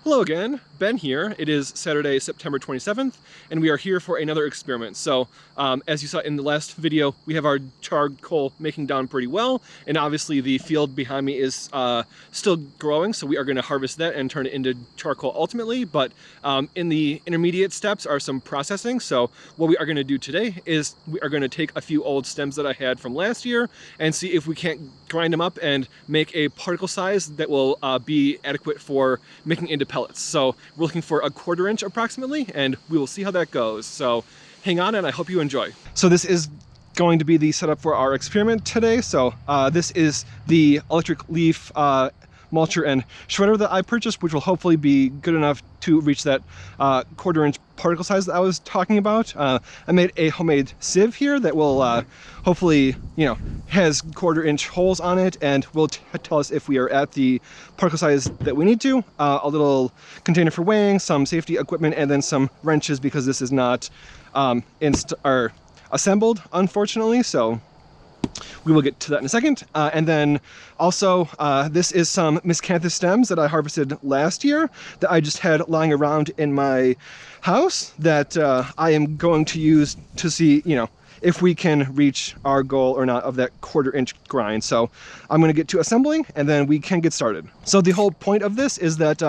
Hello again, Ben here. It is Saturday, September 27th, and we are here for another experiment. So, as you saw in the last video, we have our charcoal making down pretty well, and obviously the field behind me is still growing, so we are going to harvest that and turn it into charcoal ultimately, but in the intermediate steps are some processing. So what we are going to do today is we are going to take a few old stems that I had from last year and see if we can't grind them up and make a particle size that will be adequate for making into pellets. So we're looking for a 1/4 inch approximately, and we will see how that goes. So hang on, and I hope you enjoy. So this is going to be the setup for our experiment today. So this is the electric leaf mulcher and shredder that I purchased, which will hopefully be good enough to reach that 1/4 inch particle size that I was talking about. I made a homemade sieve here that will hopefully, has 1/4 inch holes on it and will tell us if we are at the particle size that we need to. A little container for weighing, some safety equipment, and then some wrenches because this is not assembled, unfortunately. So we will get to that in a second. And then also, this is some Miscanthus stems that I harvested last year that I just had lying around in my house that I am going to use to see, if we can reach our goal or not of that 1/4 inch grind. So I'm going to get to assembling and then we can get started. So the whole point of this is that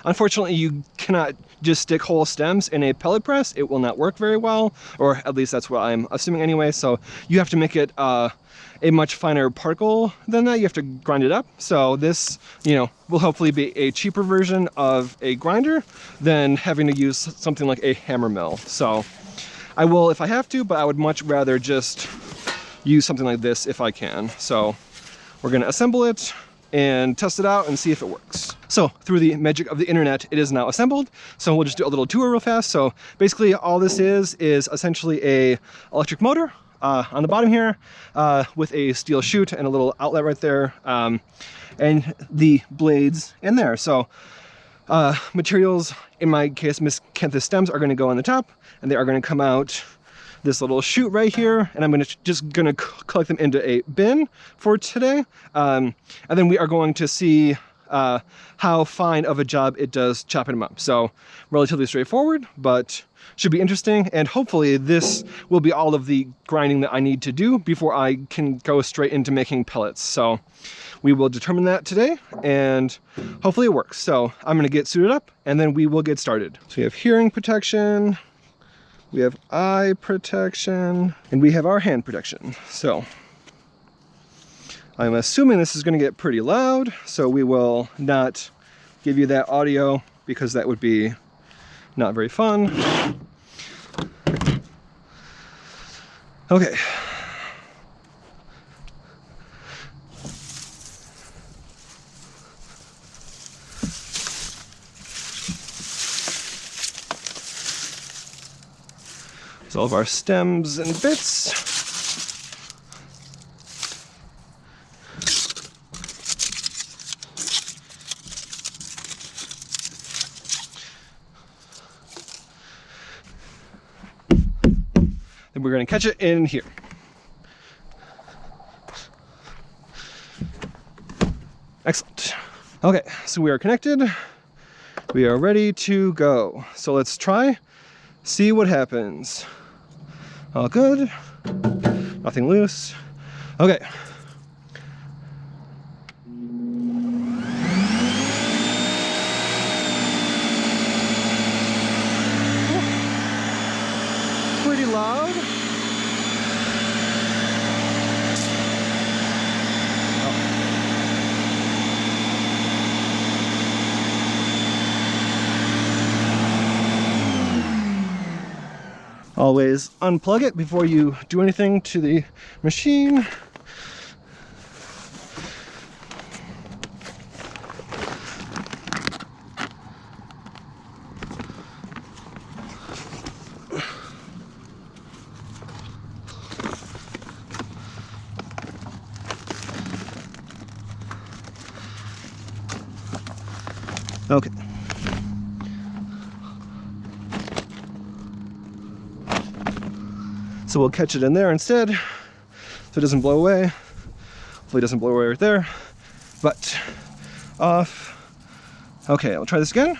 unfortunately you cannot just stick whole stems in a pellet press. It will not work very well, or at least that's what I'm assuming anyway. So you have to make it a much finer particle than that. You have to grind it up. So this, will hopefully be a cheaper version of a grinder than having to use something like a hammer mill. So I will if I have to, but I would much rather just use something like this if I can. So we're gonna assemble it and test it out and see if it works. So through the magic of the internet, it is now assembled. So we'll just do a little tour real fast. So basically all this is essentially a electric motor on the bottom here with a steel chute and a little outlet right there, and the blades in there. So materials, in my case, Miscanthus stems, are going to go on the top, and they are going to come out this little chute right here, and I'm just going to collect them into a bin for today, and then we are going to see how fine of a job it does chopping them up. So relatively straightforward, but should be interesting, and hopefully this will be all of the grinding that I need to do before I can go straight into making pellets. So we will determine that today, and hopefully it works. So I'm going to get suited up, and then we will get started. So we have hearing protection, we have eye protection, and we have our hand protection. So I'm assuming this is going to get pretty loud, so we will not give you that audio because that would be not very fun. Okay. So all of our stems and bits. Then we're going to catch it in here. Excellent. Okay, so we are connected. We are ready to go. So let's try, see what happens. All good. Nothing loose. Okay. Pretty loud. Always unplug it before you do anything to the machine. Okay. So we'll catch it in there instead, so it doesn't blow away. Hopefully it doesn't blow away right there, but off. Okay, I'll try this again.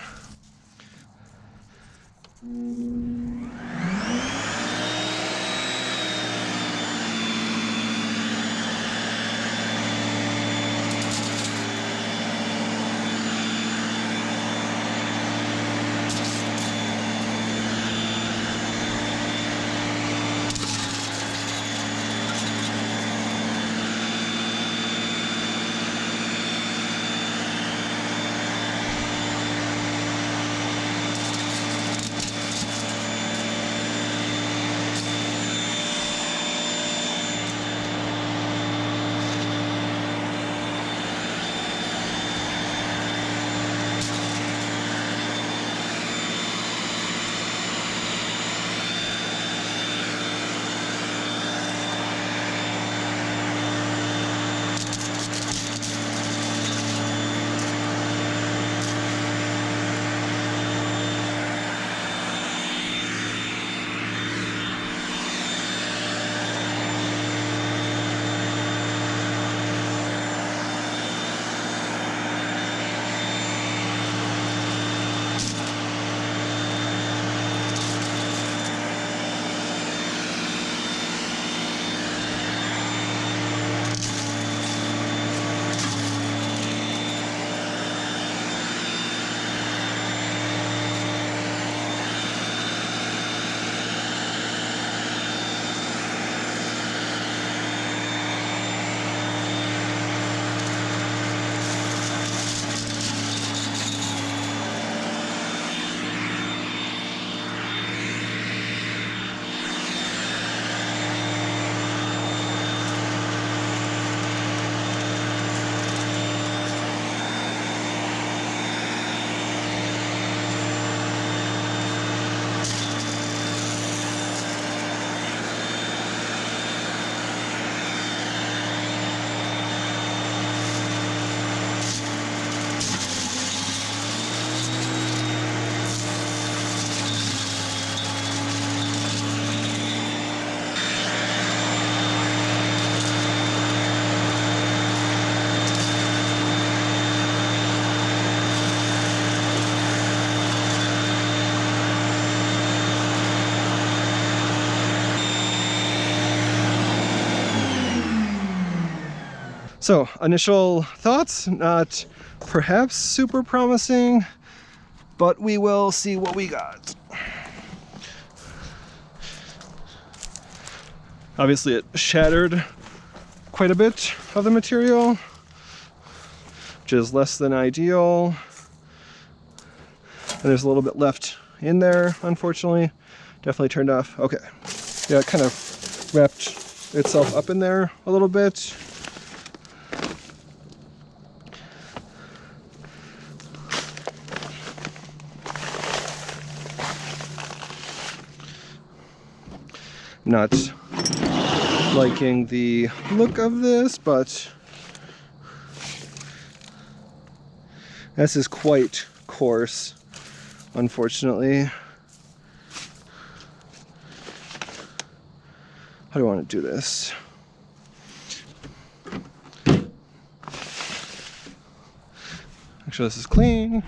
So, initial thoughts, not perhaps super promising, but we will see what we got. Obviously it shattered quite a bit of the material, which is less than ideal. And there's a little bit left in there, unfortunately. Definitely turned off. Okay. Yeah, it kind of wrapped itself up in there a little bit. Not liking the look of this, but this is quite coarse, unfortunately. How do I want to do this? Actually, this is clean.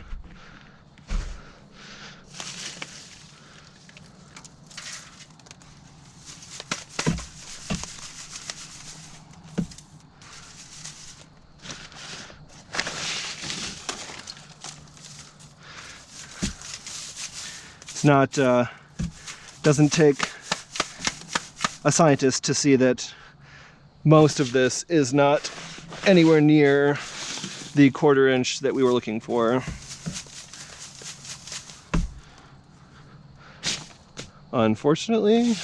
It's not, doesn't take a scientist to see that most of this is not anywhere near the 1/4 inch that we were looking for. Unfortunately.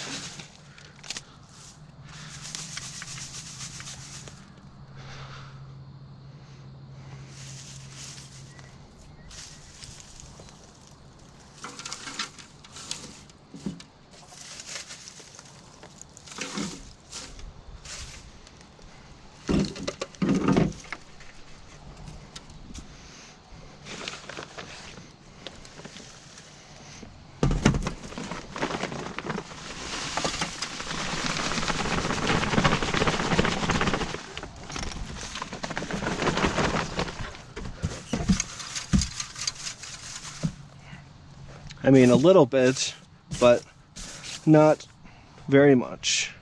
I mean, a little bit, but not very much.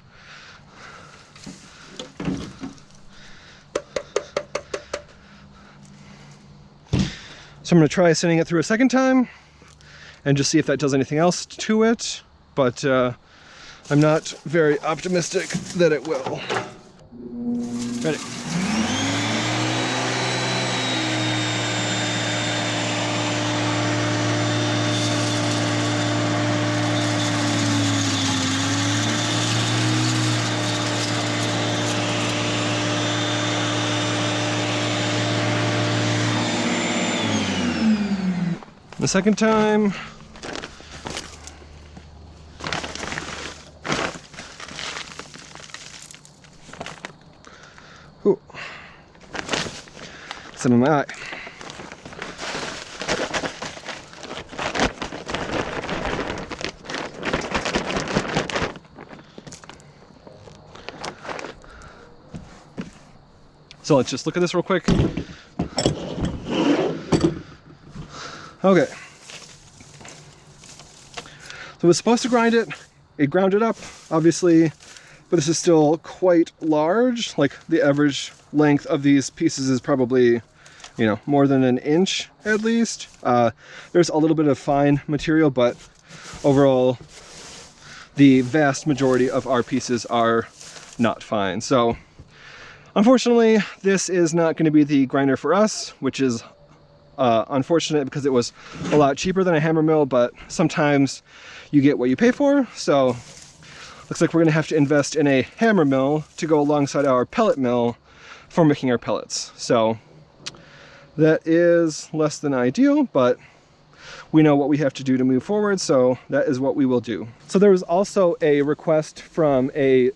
So I'm going to try sending it through a second time and just see if that does anything else to it, but I'm not very optimistic that it will. Ready. The second time. Ooh. Some in my eye. So let's just look at this real quick. Okay. So it was supposed to grind it. It ground it up, obviously, but this is still quite large. Like the average length of these pieces is probably, you know, more than an inch at least. There's a little bit of fine material, but overall, the vast majority of our pieces are not fine. So unfortunately, this is not going to be the grinder for us, which is unfortunate because it was a lot cheaper than a hammer mill, but sometimes you get what you pay for. So looks like we're going to have to invest in a hammer mill to go alongside our pellet mill for making our pellets. So that is less than ideal, but we know what we have to do to move forward, so that is what we will do. So there was also a request from a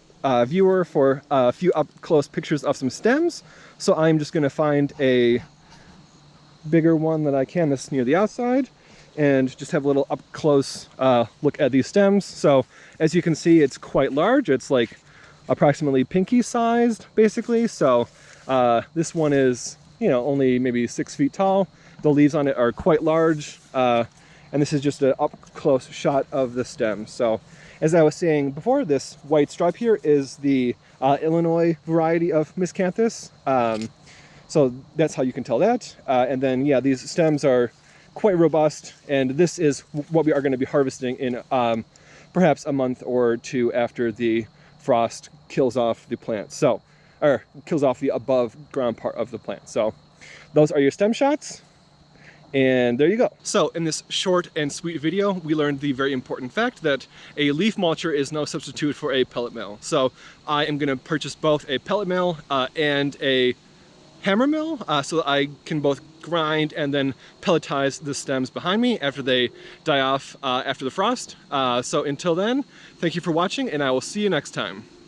viewer for a few up-close pictures of some stems, so I'm just going to find a bigger one that I can that's near the outside and just have a little up-close look at these stems. So as you can see, it's quite large. It's like approximately pinky sized basically. So this one is, you know, only maybe 6 feet tall. The leaves on it are quite large, and this is just an up-close shot of the stem. So as I was saying before, this white stripe here is the Illinois variety of Miscanthus. So that's how you can tell that. And then, yeah, these stems are quite robust, and this is what we are going to be harvesting in perhaps a month or two after the frost kills off the plant. So, or kills off the above ground part of the plant. So those are your stem shots. And there you go. So in this short and sweet video, we learned the very important fact that a leaf mulcher is no substitute for a pellet mill. So I am going to purchase both a pellet mill and a hammer mill so that I can both grind and then pelletize the stems behind me after they die off after the frost. So until then, thank you for watching, and I will see you next time.